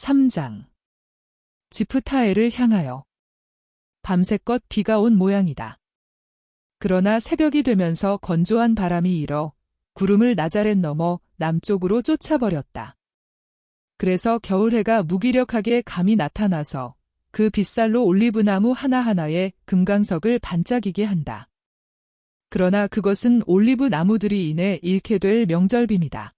3장. 지프타엘을 향하여. 밤새껏 비가 온 모양이다. 그러나 새벽이 되면서 건조한 바람이 일어 구름을 나자렛 넘어 남쪽으로 쫓아버렸다. 그래서 겨울해가 무기력하게 감이 나타나서 그 빗살로 올리브나무 하나하나에 금강석을 반짝이게 한다. 그러나 그것은 올리브 나무들이 인해 잃게 될 명절빔이다.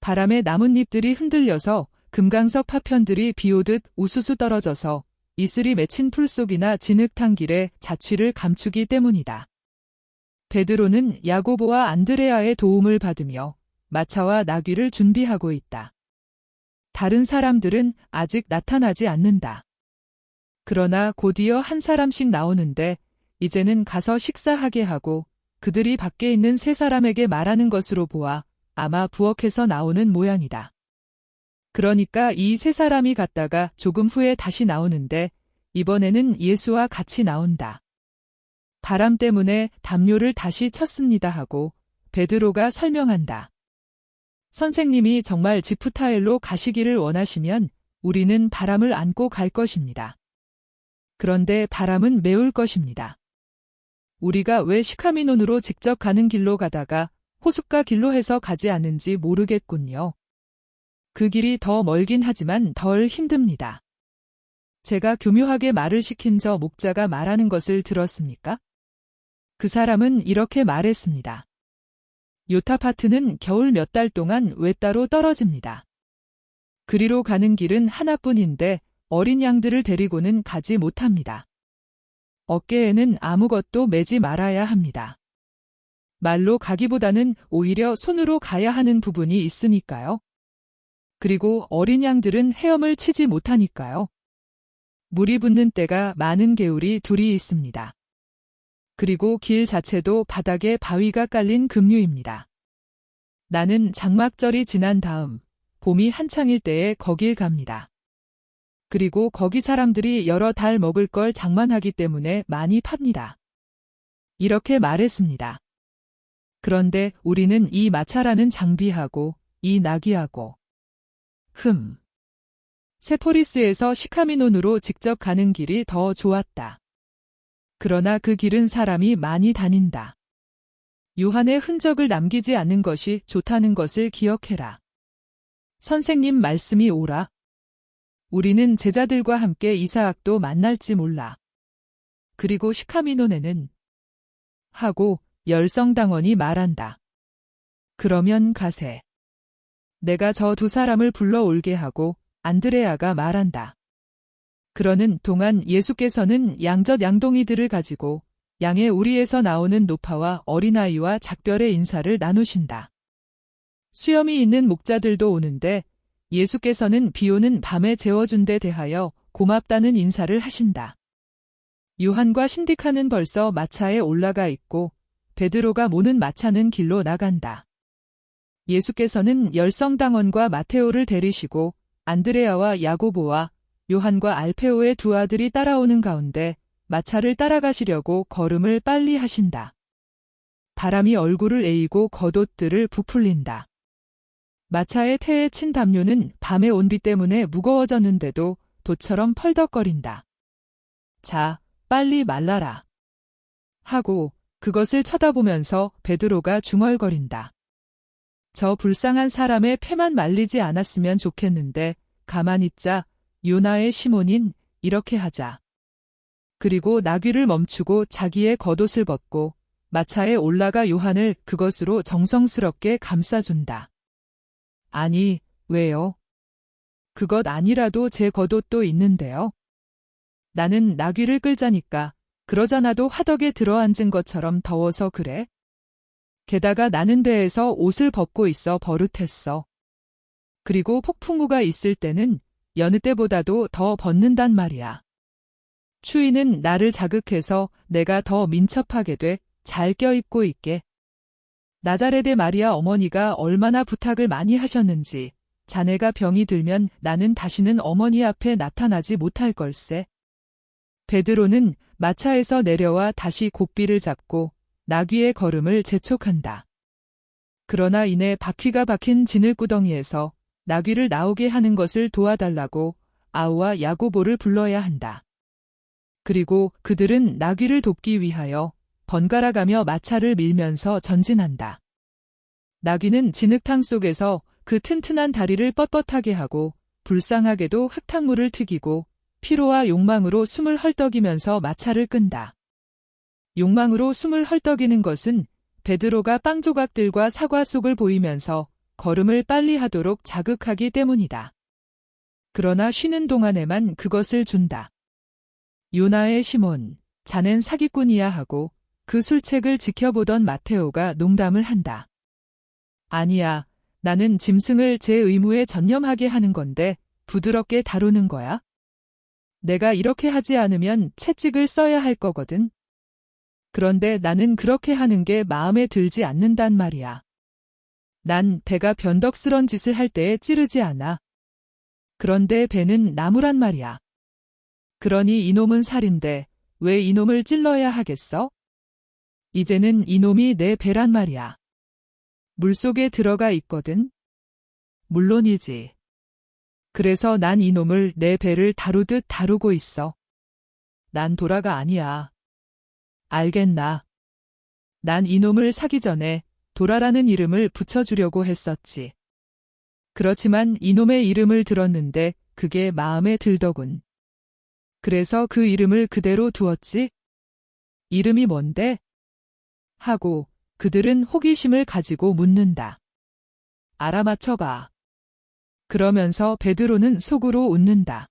바람에 나뭇잎들이 흔들려서 금강석 파편들이 비오듯 우수수 떨어져서 이슬이 맺힌 풀속이나 진흙탕 길에 자취를 감추기 때문이다. 베드로는 야고보와 안드레아의 도움을 받으며 마차와 나귀를 준비하고 있다. 다른 사람들은 아직 나타나지 않는다. 그러나 곧이어 한 사람씩 나오는데 이제는 가서 식사하게 하고 그들이 밖에 있는 세 사람에게 말하는 것으로 보아 아마 부엌에서 나오는 모양이다. 그러니까 이 세 사람이 갔다가 조금 후에 다시 나오는데 이번에는 예수와 같이 나온다. 바람 때문에 담요를 다시 쳤습니다 하고 베드로가 설명한다. 선생님이 정말 지프타엘로 가시기를 원하시면 우리는 바람을 안고 갈 것입니다. 그런데 바람은 메울 것입니다. 우리가 왜 시카미논으로 직접 가는 길로 가다가 호숫가 길로 해서 가지 않는지 모르겠군요. 그 길이 더 멀긴 하지만 덜 힘듭니다. 제가 교묘하게 말을 시킨 저 목자가 말하는 것을 들었습니까? 그 사람은 이렇게 말했습니다. 요타파트는 겨울 몇 달 동안 외따로 떨어집니다. 그리로 가는 길은 하나뿐인데 어린 양들을 데리고는 가지 못합니다. 어깨에는 아무것도 매지 말아야 합니다. 말로 가기보다는 오히려 손으로 가야 하는 부분이 있으니까요. 그리고 어린 양들은 헤엄을 치지 못하니까요. 물이 붙는 때가 많은 개울이 둘이 있습니다. 그리고 길 자체도 바닥에 바위가 깔린 급류입니다. 나는 장막절이 지난 다음 봄이 한창일 때에 거길 갑니다. 그리고 거기 사람들이 여러 달 먹을 걸 장만하기 때문에 많이 팝니다. 이렇게 말했습니다. 그런데 우리는 이 마차라는 장비하고 이 나귀하고 세포리스에서 시카미논으로 직접 가는 길이 더 좋았다. 그러나 그 길은 사람이 많이 다닌다. 요한의 흔적을 남기지 않는 것이 좋다는 것을 기억해라. 선생님 말씀이 옳아. 우리는 제자들과 함께 이사학도 만날지 몰라. 그리고 시카미논에는 하고 열성당원이 말한다. 그러면 가세. 내가 저 두 사람을 불러올게 하고 안드레아가 말한다. 그러는 동안 예수께서는 양젖 양동이들을 가지고 양의 우리에서 나오는 노파와 어린아이와 작별의 인사를 나누신다. 수염이 있는 목자들도 오는데 예수께서는 비오는 밤에 재워준 데 대하여 고맙다는 인사를 하신다. 요한과 신디카는 벌써 마차에 올라가 있고 베드로가 모는 마차는 길로 나간다. 예수께서는 열성당원과 마테오를 데리시고 안드레아와 야고보와 요한과 알페오의 두 아들이 따라오는 가운데 마차를 따라가시려고 걸음을 빨리 하신다. 바람이 얼굴을 에이고 겉옷들을 부풀린다. 마차의 태에 친 담요는 밤의 온비 때문에 무거워졌는데도 돛처럼 펄덕거린다. 자, 빨리 말라라. 하고 그것을 쳐다보면서 베드로가 중얼거린다. 저 불쌍한 사람의 폐만 말리지 않았으면 좋겠는데 가만히 있자. 요나의 시몬인 이렇게 하자. 그리고 나귀를 멈추고 자기의 겉옷을 벗고 마차에 올라가 요한을 그것으로 정성스럽게 감싸준다. 아니, 왜요? 그것 아니라도 제 겉옷도 있는데요. 나는 나귀를 끌자니까 그러잖아도 화덕에 들어앉은 것처럼 더워서 그래. 게다가 나는 배에서 옷을 벗고 있어 버릇했어. 그리고 폭풍우가 있을 때는 여느 때보다도 더 벗는단 말이야. 추위는 나를 자극해서 내가 더 민첩하게 돼 잘 껴입고 있게. 나자렛의 마리아 어머니가 얼마나 부탁을 많이 하셨는지 자네가 병이 들면 나는 다시는 어머니 앞에 나타나지 못할 걸세. 베드로는 마차에서 내려와 다시 고삐를 잡고 나귀의 걸음을 재촉한다. 그러나 이내 바퀴가 박힌 진흙구덩이에서 나귀를 나오게 하는 것을 도와달라고 아우와 야고보를 불러야 한다. 그리고 그들은 나귀를 돕기 위하여 번갈아가며 마차를 밀면서 전진한다. 나귀는 진흙탕 속에서 그 튼튼한 다리를 뻣뻣하게 하고 불쌍하게도 흙탕물을 튀기고 피로와 욕망으로 숨을 헐떡이면서 마차를 끈다. 욕망으로 숨을 헐떡이는 것은 베드로가 빵 조각들과 사과 속을 보이면서 걸음을 빨리 하도록 자극하기 때문이다. 그러나 쉬는 동안에만 그것을 준다. 요나의 시몬, 자넨 사기꾼이야 하고 그 술책을 지켜보던 마테오가 농담을 한다. 아니야, 나는 짐승을 제 의무에 전념하게 하는 건데 부드럽게 다루는 거야. 내가 이렇게 하지 않으면 채찍을 써야 할 거거든. 그런데 나는 그렇게 하는 게 마음에 들지 않는단 말이야. 난 배가 변덕스런 짓을 할 때에 찌르지 않아. 그런데 배는 나무란 말이야. 그러니 이놈은 살인데 왜 이놈을 찔러야 하겠어? 이제는 이놈이 내 배란 말이야. 물속에 들어가 있거든. 물론이지. 그래서 난 이놈을 내 배를 다루듯 다루고 있어. 난 도라가 아니야. 알겠나? 난 이놈을 사기 전에 도라라는 이름을 붙여주려고 했었지. 그렇지만 이놈의 이름을 들었는데 그게 마음에 들더군. 그래서 그 이름을 그대로 두었지? 이름이 뭔데? 하고 그들은 호기심을 가지고 묻는다. 알아맞혀봐. 그러면서 베드로는 속으로 웃는다.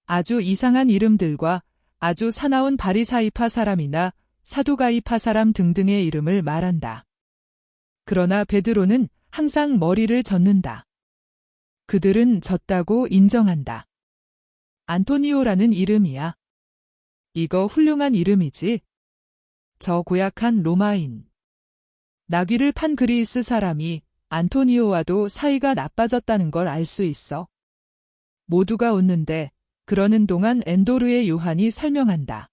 아주 이상한 이름들과 아주 사나운 바리사이파 사람이나 사두가이파 사람 등등의 이름을 말한다. 그러나 베드로는 항상 머리를 젓는다. 그들은 졌다고 인정한다. 안토니오라는 이름이야. 이거 훌륭한 이름이지. 저 고약한 로마인. 나귀를 판 그리스 사람이 안토니오와도 사이가 나빠졌다는 걸 알 수 있어. 모두가 웃는데 그러는 동안 엔도르의 요한이 설명한다.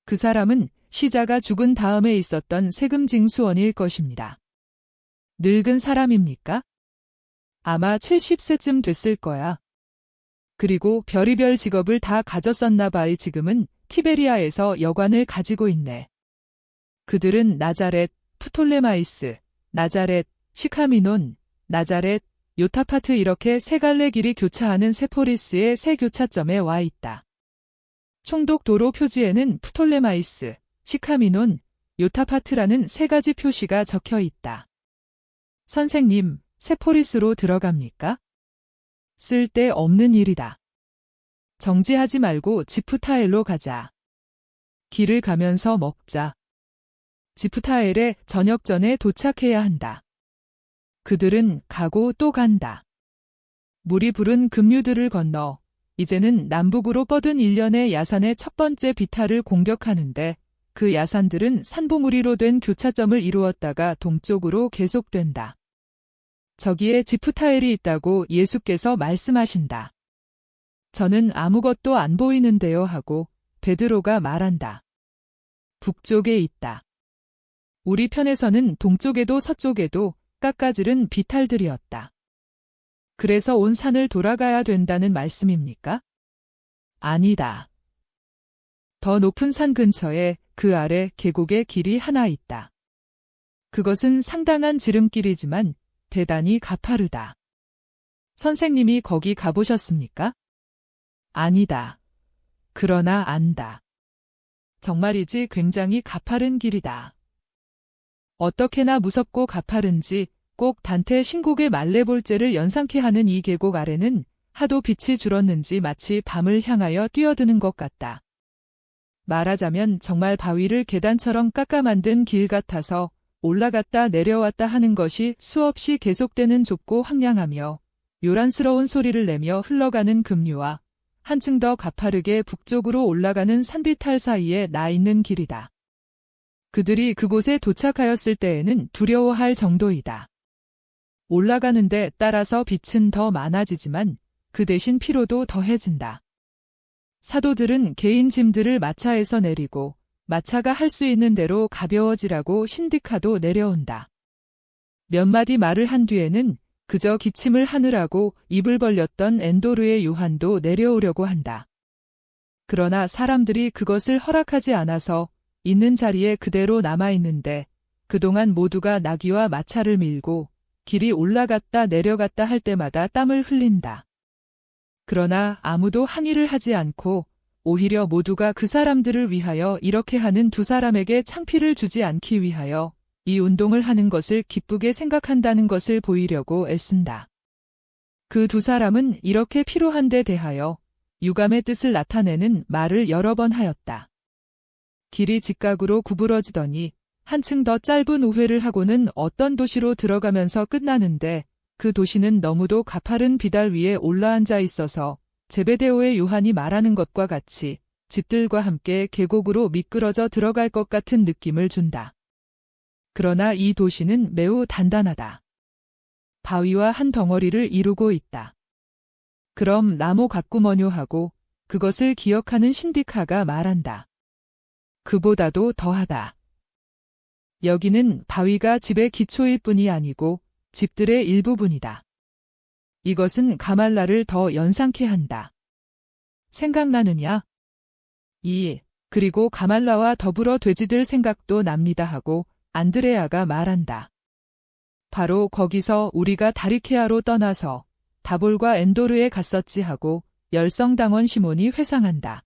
그 사람은 시자가 죽은 다음에 있었던 세금 징수원일 것입니다. 늙은 사람입니까? 아마 70세쯤 됐을 거야. 그리고 별의별 직업을 다 가졌었나 봐. 지금은 티베리아에서 여관을 가지고 있네. 그들은 나자렛, 프톨레마이스, 나자렛, 시카미논, 나자렛, 요타파트 이렇게 세 갈래 길이 교차하는 세포리스의 세 교차점에 와 있다. 총독 도로 표지에는 프톨레마이스, 시카미논, 요타파트라는 세 가지 표시가 적혀 있다. 선생님, 세포리스로 들어갑니까? 쓸데없는 일이다. 정지하지 말고 지프타엘로 가자. 길을 가면서 먹자. 지프타엘에 저녁 전에 도착해야 한다. 그들은 가고 또 간다. 물이 부른 급류들을 건너 이제는 남북으로 뻗은 일련의 야산의 첫 번째 비탈을 공격하는데 그 야산들은 산봉우리로 된 교차점을 이루었다가 동쪽으로 계속된다. 저기에 지프타엘이 있다고 예수께서 말씀하신다. 저는 아무것도 안 보이는데요 하고 베드로가 말한다. 북쪽에 있다. 우리 편에서는 동쪽에도 서쪽에도 깎아지른 비탈들이었다. 그래서 온 산을 돌아가야 된다는 말씀입니까? 아니다. 더 높은 산 근처에 그 아래 계곡의 길이 하나 있다. 그것은 상당한 지름길이지만 대단히 가파르다. 선생님이 거기 가보셨습니까? 아니다. 그러나 안다. 정말이지 굉장히 가파른 길이다. 어떻게나 무섭고 가파른지 꼭 단테 신곡의 말레볼제를 연상케 하는 이 계곡 아래는 하도 빛이 줄었는지 마치 밤을 향하여 뛰어드는 것 같다. 말하자면 정말 바위를 계단처럼 깎아 만든 길 같아서 올라갔다 내려왔다 하는 것이 수없이 계속되는 좁고 황량하며 요란스러운 소리를 내며 흘러가는 급류와 한층 더 가파르게 북쪽으로 올라가는 산비탈 사이에 나 있는 길이다. 그들이 그곳에 도착하였을 때에는 두려워할 정도이다. 올라가는데 따라서 빛은 더 많아지지만 그 대신 피로도 더해진다. 사도들은 개인 짐들을 마차에서 내리고 마차가 할 수 있는 대로 가벼워지라고 신디카도 내려온다. 몇 마디 말을 한 뒤에는 그저 기침을 하느라고 입을 벌렸던 엔도르의 요한도 내려오려고 한다. 그러나 사람들이 그것을 허락하지 않아서 있는 자리에 그대로 남아있는데 그동안 모두가 나귀와 마차를 밀고 길이 올라갔다 내려갔다 할 때마다 땀을 흘린다. 그러나 아무도 항의를 하지 않고 오히려 모두가 그 사람들을 위하여 이렇게 하는 두 사람에게 창피를 주지 않기 위하여 이 운동을 하는 것을 기쁘게 생각한다는 것을 보이려고 애쓴다. 그 두 사람은 이렇게 필요한 데 대하여 유감의 뜻을 나타내는 말을 여러 번 하였다. 길이 직각으로 구부러지더니 한층 더 짧은 우회를 하고는 어떤 도시로 들어가면서 끝나는데 그 도시는 너무도 가파른 비달 위에 올라앉아 있어서 제베데오의 요한이 말하는 것과 같이 집들과 함께 계곡으로 미끄러져 들어갈 것 같은 느낌을 준다. 그러나 이 도시는 매우 단단하다. 바위와 한 덩어리를 이루고 있다. 그럼 나무 같구머뇨 하고 그것을 기억하는 신디카가 말한다. 그보다도 더하다. 여기는 바위가 집의 기초일 뿐이 아니고 집들의 일부분이다. 이것은 가말라를 더 연상케 한다. 생각나느냐? 그리고 가말라와 더불어 돼지들 생각도 납니다 하고 안드레아가 말한다. 바로 거기서 우리가 다리케아로 떠나서 다볼과 엔도르에 갔었지 하고 열성당원 시몬이 회상한다.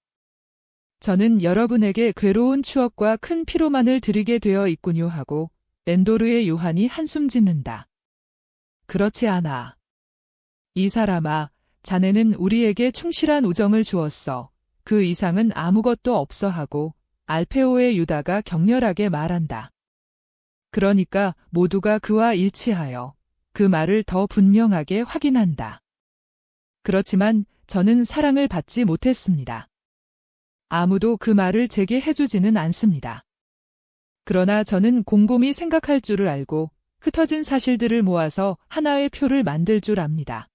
저는 여러분에게 괴로운 추억과 큰 피로만을 드리게 되어 있군요 하고 엔도르의 요한이 한숨 짓는다. 그렇지 않아. 이 사람아, 자네는 우리에게 충실한 우정을 주었어. 그 이상은 아무것도 없어 하고 알페오의 유다가 격렬하게 말한다. 그러니까 모두가 그와 일치하여 그 말을 더 분명하게 확인한다. 그렇지만 저는 사랑을 받지 못했습니다. 아무도 그 말을 제게 해주지는 않습니다. 그러나 저는 곰곰이 생각할 줄을 알고 흩어진 사실들을 모아서 하나의 표를 만들 줄 압니다.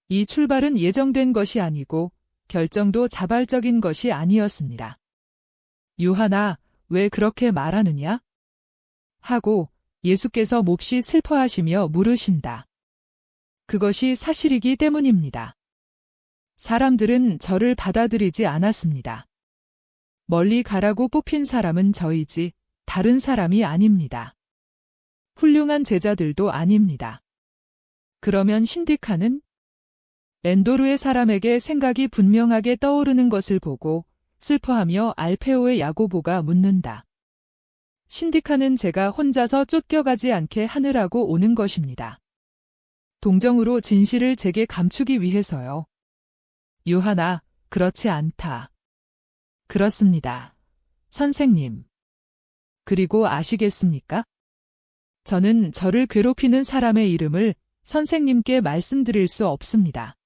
이 출발은 예정된 것이 아니고 결정도 자발적인 것이 아니었습니다. 요한아, 왜 그렇게 말하느냐? 하고 예수께서 몹시 슬퍼하시며 물으신다. 그것이 사실이기 때문입니다. 사람들은 저를 받아들이지 않았습니다. 멀리 가라고 뽑힌 사람은 저이지 다른 사람이 아닙니다. 훌륭한 제자들도 아닙니다. 그러면 신디카는? 엔도르의 사람에게 생각이 분명하게 떠오르는 것을 보고 슬퍼하며 알페오의 야고보가 묻는다. 신디카는 제가 혼자서 쫓겨가지 않게 하느라고 오는 것입니다. 동정으로 진실을 제게 감추기 위해서요. 요한아, 그렇지 않다. 그렇습니다. 선생님. 그리고 아시겠습니까? 저는 저를 괴롭히는 사람의 이름을 선생님께 말씀드릴 수 없습니다.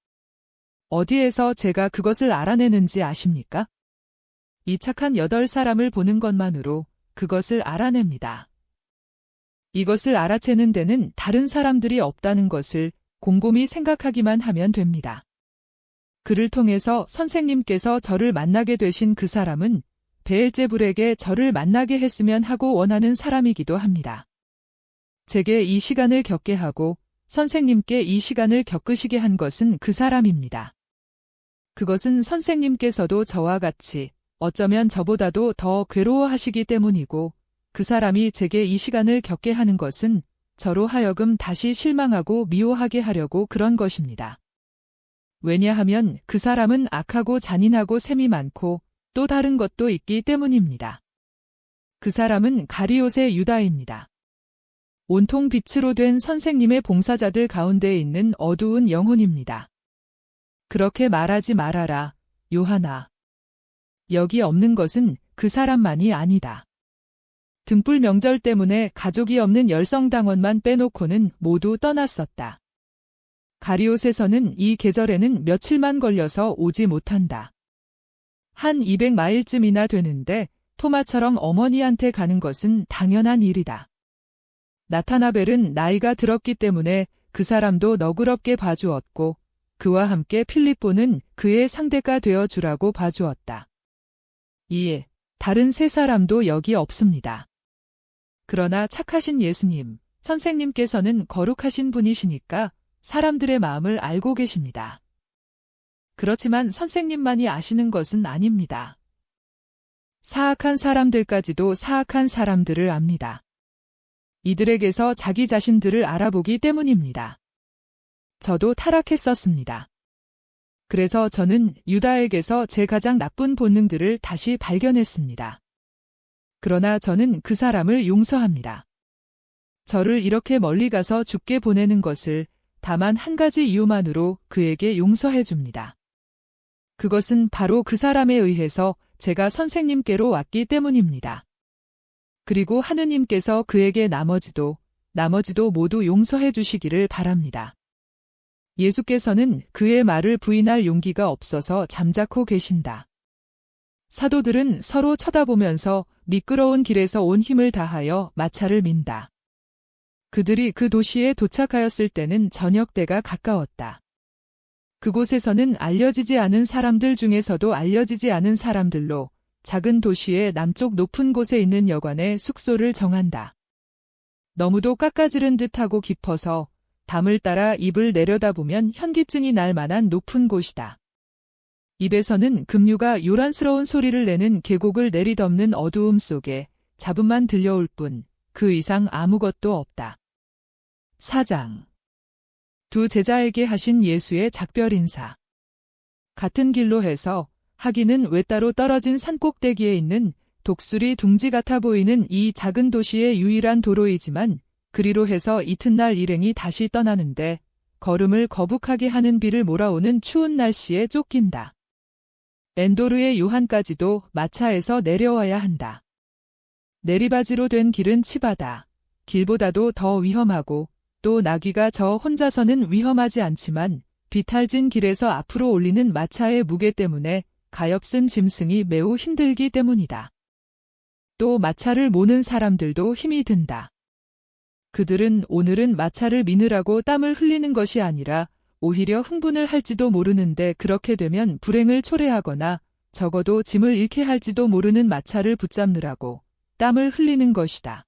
어디에서 제가 그것을 알아내는지 아십니까? 이 착한 8사람을 보는 것만으로 그것을 알아냅니다. 이것을 알아채는 데는 다른 사람들이 없다는 것을 곰곰이 생각하기만 하면 됩니다. 그를 통해서 선생님께서 저를 만나게 되신 그 사람은 베엘제불에게 저를 만나게 했으면 하고 원하는 사람이기도 합니다. 제게 이 시간을 겪게 하고 선생님께 이 시간을 겪으시게 한 것은 그 사람입니다. 그것은 선생님께서도 저와 같이 어쩌면 저보다도 더 괴로워하시기 때문이고 그 사람이 제게 이 시간을 겪게 하는 것은 저로 하여금 다시 실망하고 미워하게 하려고 그런 것입니다. 왜냐하면 그 사람은 악하고 잔인하고 셈이 많고 또 다른 것도 있기 때문입니다. 그 사람은 가리옷의 유다입니다. 온통 빛으로 된 선생님의 봉사자들 가운데 있는 어두운 영혼입니다. 그렇게 말하지 말아라, 요한아. 여기 없는 것은 그 사람만이 아니다. 등불 명절 때문에 가족이 없는 열성당원만 빼놓고는 모두 떠났었다. 가리옷에서는 이 계절에는 며칠만 걸려서 오지 못한다. 한 200마일쯤이나 되는데 토마처럼 어머니한테 가는 것은 당연한 일이다. 나타나벨은 나이가 들었기 때문에 그 사람도 너그럽게 봐주었고 그와 함께 필립보는 그의 상대가 되어 주라고 봐주었다. 다른 3사람도 여기 없습니다. 그러나 착하신 예수님, 선생님께서는 거룩하신 분이시니까 사람들의 마음을 알고 계십니다. 그렇지만 선생님만이 아시는 것은 아닙니다. 사악한 사람들까지도 사악한 사람들을 압니다. 이들에게서 자기 자신들을 알아보기 때문입니다. 저도 타락했었습니다. 그래서 저는 유다에게서 제 가장 나쁜 본능들을 다시 발견했습니다. 그러나 저는 그 사람을 용서합니다. 저를 이렇게 멀리 가서 죽게 보내는 것을 다만 한 가지 이유만으로 그에게 용서해 줍니다. 그것은 바로 그 사람에 의해서 제가 선생님께로 왔기 때문입니다. 그리고 하느님께서 그에게 나머지도 모두 용서해 주시기를 바랍니다. 예수께서는 그의 말을 부인할 용기가 없어서 잠자코 계신다. 사도들은 서로 쳐다보면서 미끄러운 길에서 온 힘을 다하여 마차를 민다. 그들이 그 도시에 도착하였을 때는 저녁때가 가까웠다. 그곳에서는 알려지지 않은 사람들 중에서도 알려지지 않은 사람들로 작은 도시의 남쪽 높은 곳에 있는 여관에 숙소를 정한다. 너무도 깎아지른 듯하고 깊어서 담을 따라 입을 내려다보면 현기증이 날 만한 높은 곳이다. 입에서는 급류가 요란스러운 소리를 내는 계곡을 내리덮는 어두움 속에 잡음만 들려올 뿐 그 이상 아무것도 없다. 4장. 두 제자에게 하신 예수의 작별 인사. 같은 길로 해서 하기는 외따로 떨어진 산꼭대기에 있는 독수리 둥지 같아 보이는 이 작은 도시의 유일한 도로이지만 그리로 해서 이튿날 일행이 다시 떠나는데 걸음을 거북하게 하는 비를 몰아오는 추운 날씨에 쫓긴다. 엔도르의 요한까지도 마차에서 내려와야 한다. 내리바지로 된 길은 치바다. 길보다도 더 위험하고 또 나귀가 저 혼자서는 위험하지 않지만 비탈진 길에서 앞으로 올리는 마차의 무게 때문에 가엾은 짐승이 매우 힘들기 때문이다. 또 마차를 모는 사람들도 힘이 든다. 그들은 오늘은 마차를 미느라고 땀을 흘리는 것이 아니라 오히려 흥분을 할지도 모르는데 그렇게 되면 불행을 초래하거나 적어도 짐을 잃게 할지도 모르는 마차를 붙잡느라고 땀을 흘리는 것이다.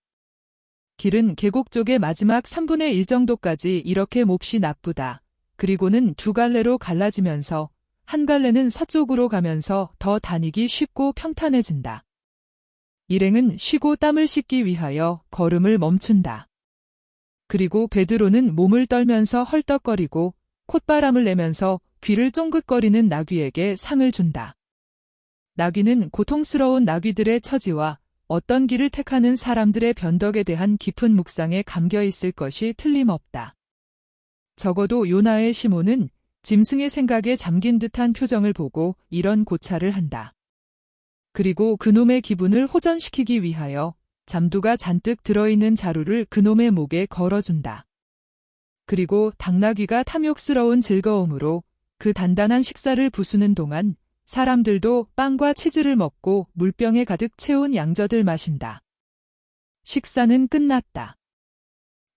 길은 계곡 쪽의 마지막 3분의 1 정도까지 이렇게 몹시 나쁘다. 그리고는 두 갈래로 갈라지면서 한 갈래는 서쪽으로 가면서 더 다니기 쉽고 평탄해진다. 일행은 쉬고 땀을 씻기 위하여 걸음을 멈춘다. 그리고 베드로는 몸을 떨면서 헐떡거리고 콧바람을 내면서 귀를 쫑긋거리는 나귀에게 상을 준다. 나귀는 고통스러운 나귀들의 처지와 어떤 길을 택하는 사람들의 변덕에 대한 깊은 묵상에 감겨 있을 것이 틀림없다. 적어도 요나의 시몬은 짐승의 생각에 잠긴 듯한 표정을 보고 이런 고찰을 한다. 그리고 그놈의 기분을 호전시키기 위하여 잠두가 잔뜩 들어있는 자루를 그놈의 목에 걸어준다. 그리고 당나귀가 탐욕스러운 즐거움으로 그 단단한 식사를 부수는 동안 사람들도 빵과 치즈를 먹고 물병에 가득 채운 양젖을 마신다. 식사는 끝났다.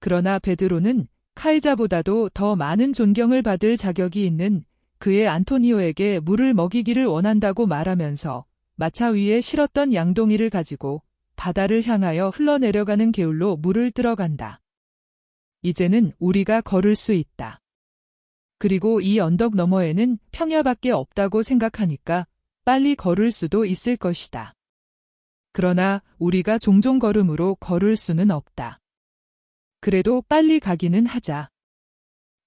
그러나 베드로는 카이자보다도 더 많은 존경을 받을 자격이 있는 그의 안토니오에게 물을 먹이기를 원한다고 말하면서 마차 위에 실었던 양동이를 가지고 바다를 향하여 흘러내려가는 개울로 물을 들어간다. 이제는 우리가 걸을 수 있다. 그리고 이 언덕 너머에는 평야밖에 없다고 생각하니까 빨리 걸을 수도 있을 것이다. 그러나 우리가 종종 걸음으로 걸을 수는 없다. 그래도 빨리 가기는 하자.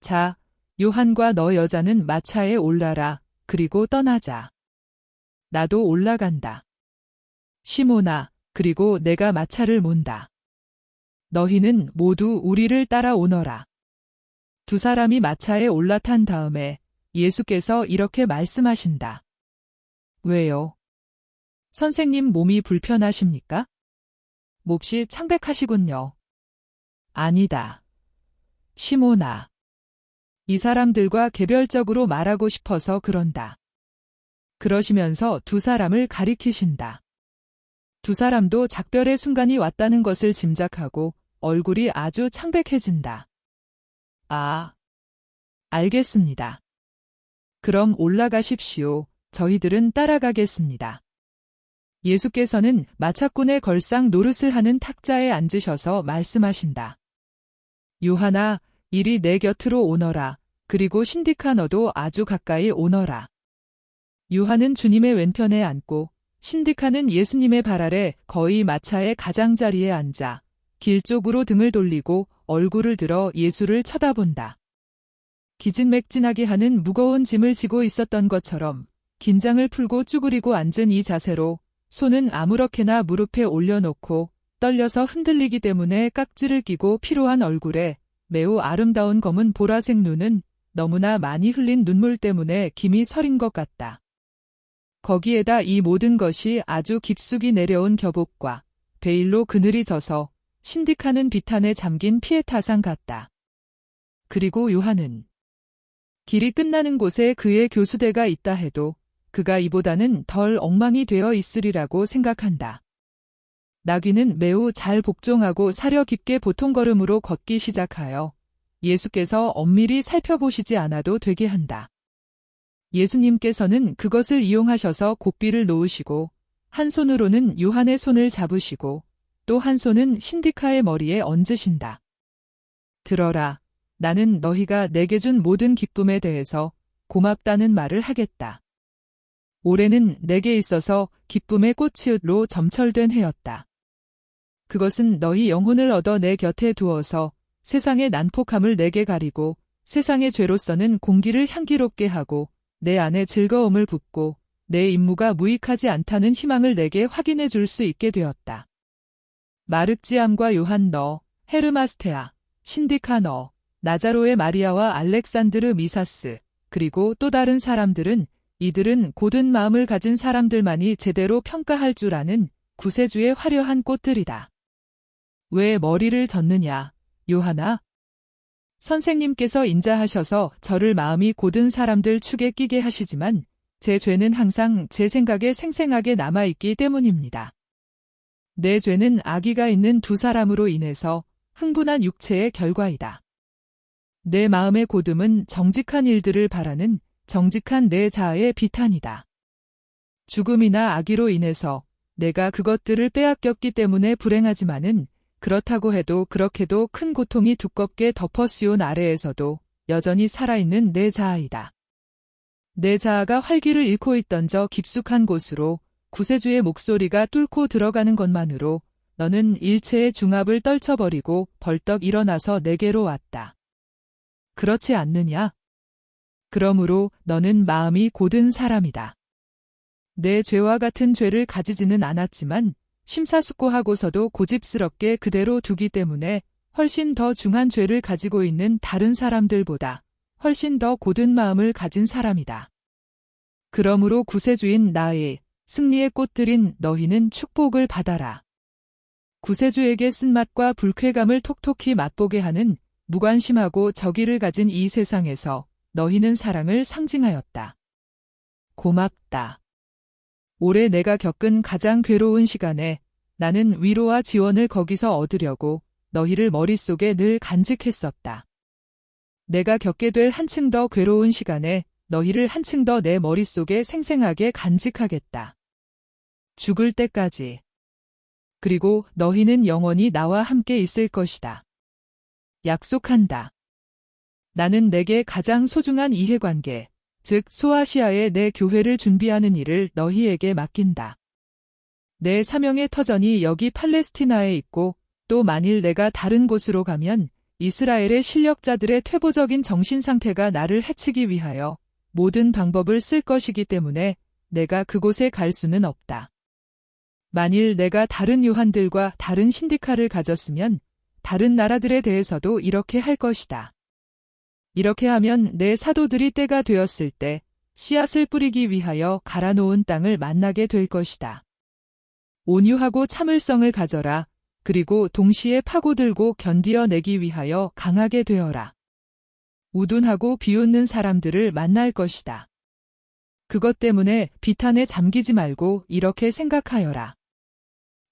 자, 요한과 너 여자는 마차에 올라라. 그리고 떠나자. 나도 올라간다. 시몬아, 그리고 내가 마차를 몬다. 너희는 모두 우리를 따라오너라. 두 사람이 마차에 올라탄 다음에 예수께서 이렇게 말씀하신다. 왜요? 선생님 몸이 불편하십니까? 몹시 창백하시군요. 아니다. 시몬아. 이 사람들과 개별적으로 말하고 싶어서 그런다. 그러시면서 두 사람을 가리키신다. 두 사람도 작별의 순간이 왔다는 것을 짐작하고 얼굴이 아주 창백해진다. 아, 알겠습니다. 그럼 올라가십시오. 저희들은 따라가겠습니다. 예수께서는 마차꾼의 걸상 노릇을 하는 탁자에 앉으셔서 말씀하신다. 요한아, 이리 내 곁으로 오너라. 그리고 신디카 너도 아주 가까이 오너라. 요한은 주님의 왼편에 앉고 신디카는 예수님의 발 아래 거의 마차의 가장자리에 앉아 길 쪽으로 등을 돌리고 얼굴을 들어 예수를 쳐다본다. 기진맥진하게 하는 무거운 짐을 지고 있었던 것처럼 긴장을 풀고 쭈그리고 앉은 이 자세로 손은 아무렇게나 무릎에 올려놓고 떨려서 흔들리기 때문에 깍지를 끼고 피로한 얼굴에 매우 아름다운 검은 보라색 눈은 너무나 많이 흘린 눈물 때문에 김이 서린 것 같다. 거기에다 이 모든 것이 아주 깊숙이 내려온 겹옥과 베일로 그늘이 져서 신디카는 비탄에 잠긴 피에타상 같다. 그리고 요한은 길이 끝나는 곳에 그의 교수대가 있다 해도 그가 이보다는 덜 엉망이 되어 있으리라고 생각한다. 나귀는 매우 잘 복종하고 사려 깊게 보통걸음으로 걷기 시작하여 예수께서 엄밀히 살펴보시지 않아도 되게 한다. 예수님께서는 그것을 이용하셔서 고삐를 놓으시고 한 손으로는 요한의 손을 잡으시고 또 한 손은 신디카의 머리에 얹으신다. 들어라. 나는 너희가 내게 준 모든 기쁨에 대해서 고맙다는 말을 하겠다. 올해는 내게 있어서 기쁨의 꽃이웃로 점철된 해였다. 그것은 너희 영혼을 얻어 내 곁에 두어서 세상의 난폭함을 내게 가리고 세상의 죄로서는 공기를 향기롭게 하고 내 안에 즐거움을 붓고 내 임무가 무익하지 않다는 희망을 내게 확인해 줄 수 있게 되었다. 마르지암과 요한 너, 헤르마스테아, 신디카 너, 나자로의 마리아와 알렉산드르 미사스, 그리고 또 다른 사람들은 이들은 고든 마음을 가진 사람들만이 제대로 평가할 줄 아는 구세주의 화려한 꽃들이다. 왜 머리를 젓느냐, 요한아? 선생님께서 인자하셔서 저를 마음이 고든 사람들 축에 끼게 하시지만 제 죄는 항상 제 생각에 생생하게 남아있기 때문입니다. 내 죄는 아기가 있는 두 사람으로 인해서 흥분한 육체의 결과이다. 내 마음의 고듬은 정직한 일들을 바라는 정직한 내 자아의 비탄이다. 죽음이나 악의로 인해서 내가 그것들을 빼앗겼기 때문에 불행하지만은 그렇다고 해도 그렇게도 큰 고통이 두껍게 덮어씌운 아래에서도 여전히 살아있는 내 자아이다. 내 자아가 활기를 잃고 있던 저 깊숙한 곳으로 구세주의 목소리가 뚫고 들어가는 것만으로 너는 일체의 중압을 떨쳐버리고 벌떡 일어나서 내게로 왔다. 그렇지 않느냐? 그러므로 너는 마음이 고든 사람이다. 내 죄와 같은 죄를 가지지는 않았지만 심사숙고하고서도 고집스럽게 그대로 두기 때문에 훨씬 더 중한 죄를 가지고 있는 다른 사람들보다 훨씬 더 고든 마음을 가진 사람이다. 그러므로 구세주인 나의 승리의 꽃들인 너희는 축복을 받아라. 구세주에게 쓴맛과 불쾌감을 톡톡히 맛보게 하는 무관심하고 저기를 가진 이 세상에서 너희는 사랑을 상징하였다. 고맙다. 올해 내가 겪은 가장 괴로운 시간에 나는 위로와 지원을 거기서 얻으려고 너희를 머릿속에 늘 간직했었다. 내가 겪게 될 한층 더 괴로운 시간에 너희를 한층 더 내 머릿속에 생생하게 간직하겠다. 죽을 때까지. 그리고 너희는 영원히 나와 함께 있을 것이다. 약속한다. 나는 내게 가장 소중한 이해관계, 즉 소아시아의 내 교회를 준비하는 일을 너희에게 맡긴다. 내 사명의 터전이 여기 팔레스티나에 있고 또 만일 내가 다른 곳으로 가면 이스라엘의 실력자들의 퇴보적인 정신 상태가 나를 해치기 위하여 모든 방법을 쓸 것이기 때문에 내가 그곳에 갈 수는 없다. 만일 내가 다른 요한들과 다른 신디카를 가졌으면 다른 나라들에 대해서도 이렇게 할 것이다. 이렇게 하면 내 사도들이 때가 되었을 때 씨앗을 뿌리기 위하여 갈아놓은 땅을 만나게 될 것이다. 온유하고 참을성을 가져라. 그리고 동시에 파고들고 견디어내기 위하여 강하게 되어라. 우둔하고 비웃는 사람들을 만날 것이다. 그것 때문에 비탄에 잠기지 말고 이렇게 생각하여라.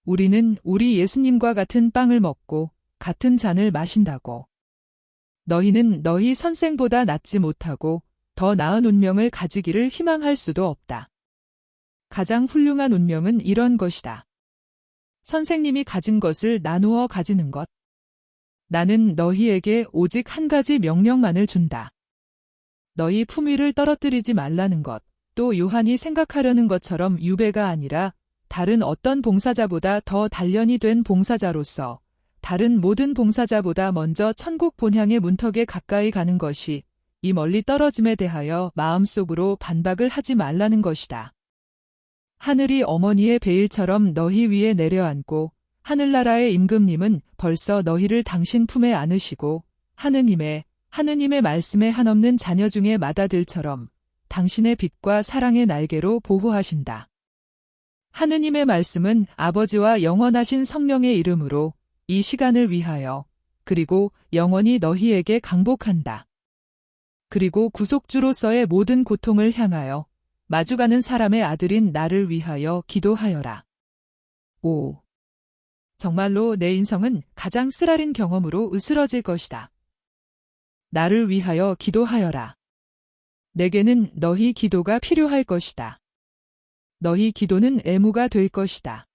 우리는 우리 예수님과 같은 빵을 먹고 같은 잔을 마신다고. 너희는 너희 선생보다 낫지 못하고 더 나은 운명을 가지기를 희망할 수도 없다. 가장 훌륭한 운명은 이런 것이다. 선생님이 가진 것을 나누어 가지는 것. 나는 너희에게 오직 한 가지 명령만을 준다. 너희 품위를 떨어뜨리지 말라는 것, 또 요한이 생각하려는 것처럼 유배가 아니라 다른 어떤 봉사자보다 더 단련이 된 봉사자로서 다른 모든 봉사자보다 먼저 천국 본향의 문턱에 가까이 가는 것이 이 멀리 떨어짐에 대하여 마음속으로 반박을 하지 말라는 것이다. 하늘이 어머니의 베일처럼 너희 위에 내려앉고 하늘나라의 임금님은 벌써 너희를 당신 품에 안으시고 하느님의 말씀에 한없는 자녀 중의 맏아들처럼 당신의 빛과 사랑의 날개로 보호하신다. 하느님의 말씀은 아버지와 영원하신 성령의 이름으로 이 시간을 위하여 그리고 영원히 너희에게 강복한다. 그리고 구속주로서의 모든 고통을 향하여 마주가는 사람의 아들인 나를 위하여 기도하여라. 5. 정말로 내 인성은 가장 쓰라린 경험으로 으스러질 것이다. 나를 위하여 기도하여라. 내게는 너희 기도가 필요할 것이다. 너희 기도는 애무가 될 것이다.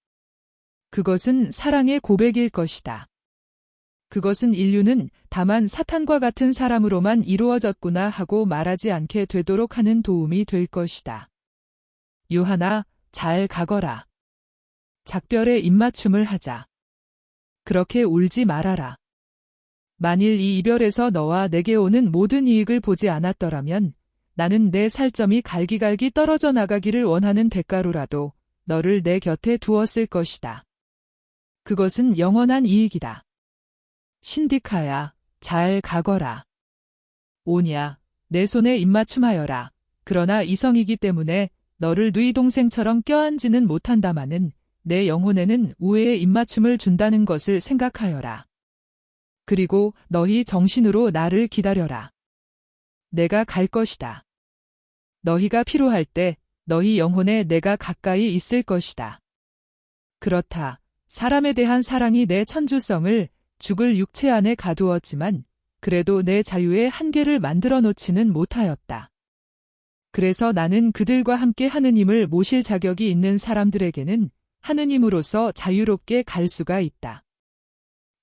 그것은 사랑의 고백일 것이다. 그것은 인류는 다만 사탄과 같은 사람으로만 이루어졌구나 하고 말하지 않게 되도록 하는 도움이 될 것이다. 요한아, 잘 가거라. 작별의 입맞춤을 하자. 그렇게 울지 말아라. 만일 이 이별에서 너와 내게 오는 모든 이익을 보지 않았더라면 나는 내 살점이 갈기갈기 떨어져 나가기를 원하는 대가로라도 너를 내 곁에 두었을 것이다. 그것은 영원한 이익이다. 신디카야, 잘 가거라. 오냐, 내 손에 입맞춤하여라. 그러나 이성이기 때문에 너를 누이 동생처럼 껴안지는 못한다마는 내 영혼에는 우애의 입맞춤을 준다는 것을 생각하여라. 그리고 너희 정신으로 나를 기다려라. 내가 갈 것이다. 너희가 필요할 때 너희 영혼에 내가 가까이 있을 것이다. 그렇다. 사람에 대한 사랑이 내 천주성을 죽을 육체 안에 가두었지만 그래도 내 자유의 한계를 만들어 놓지는 못하였다. 그래서 나는 그들과 함께 하느님을 모실 자격이 있는 사람들에게는 하느님으로서 자유롭게 갈 수가 있다.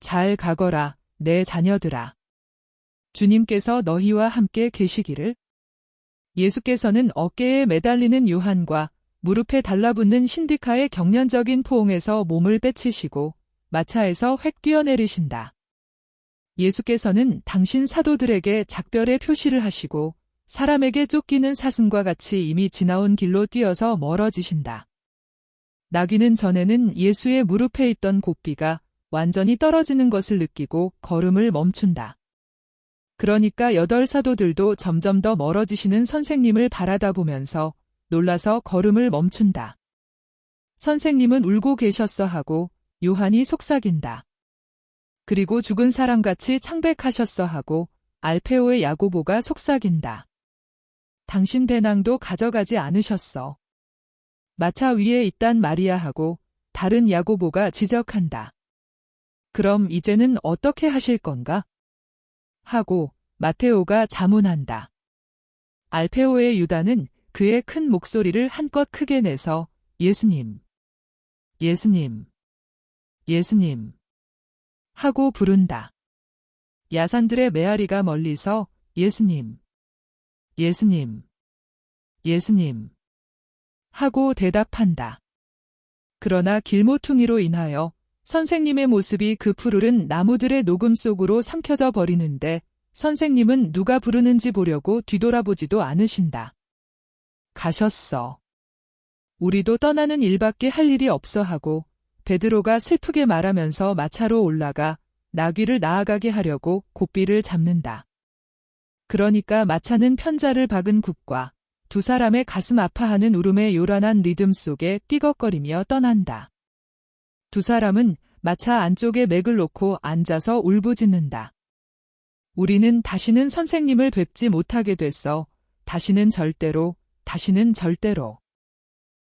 잘 가거라, 내 자녀들아. 주님께서 너희와 함께 계시기를. 예수께서는 어깨에 매달리는 요한과 무릎에 달라붙는 신디카의 경련적인 포옹에서 몸을 빼치시고 마차에서 획 뛰어내리신다. 예수께서는 당신 사도들에게 작별의 표시를 하시고 사람에게 쫓기는 사슴과 같이 이미 지나온 길로 뛰어서 멀어지신다. 나귀는 전에는 예수의 무릎에 있던 고삐가 완전히 떨어지는 것을 느끼고 걸음을 멈춘다. 그러니까 8 사도들도 점점 더 멀어지시는 선생님을 바라다 보면서 놀라서 걸음을 멈춘다. 선생님은 울고 계셨어 하고 요한이 속삭인다. 그리고 죽은 사람같이 창백하셨어 하고 알페오의 야고보가 속삭인다. 당신 배낭도 가져가지 않으셨어. 마차 위에 있단 말이야 하고 다른 야고보가 지적한다. 그럼 이제는 어떻게 하실 건가? 하고 마테오가 자문한다. 알페오의 유다는 그의 큰 목소리를 한껏 크게 내서 예수님, 예수님, 예수님 하고 부른다. 야산들의 메아리가 멀리서 예수님, 예수님, 예수님 하고 대답한다. 그러나 길모퉁이로 인하여 선생님의 모습이 그 푸르른 나무들의 녹음 속으로 삼켜져 버리는데 선생님은 누가 부르는지 보려고 뒤돌아보지도 않으신다. 가셨어. 우리도 떠나는 일밖에 할 일이 없어 하고 베드로가 슬프게 말하면서 마차로 올라가 나귀를 나아가게 하려고 고삐를 잡는다. 그러니까 마차는 편자를 박은 굽과 2 사람의 가슴 아파하는 울음의 요란한 리듬 속에 삐걱거리며 떠난다. 2 사람은 마차 안쪽에 맥을 놓고 앉아서 울부짖는다. 우리는 다시는 선생님을 뵙지 못하게 됐어. 다시는 절대로, 다시는 절대로.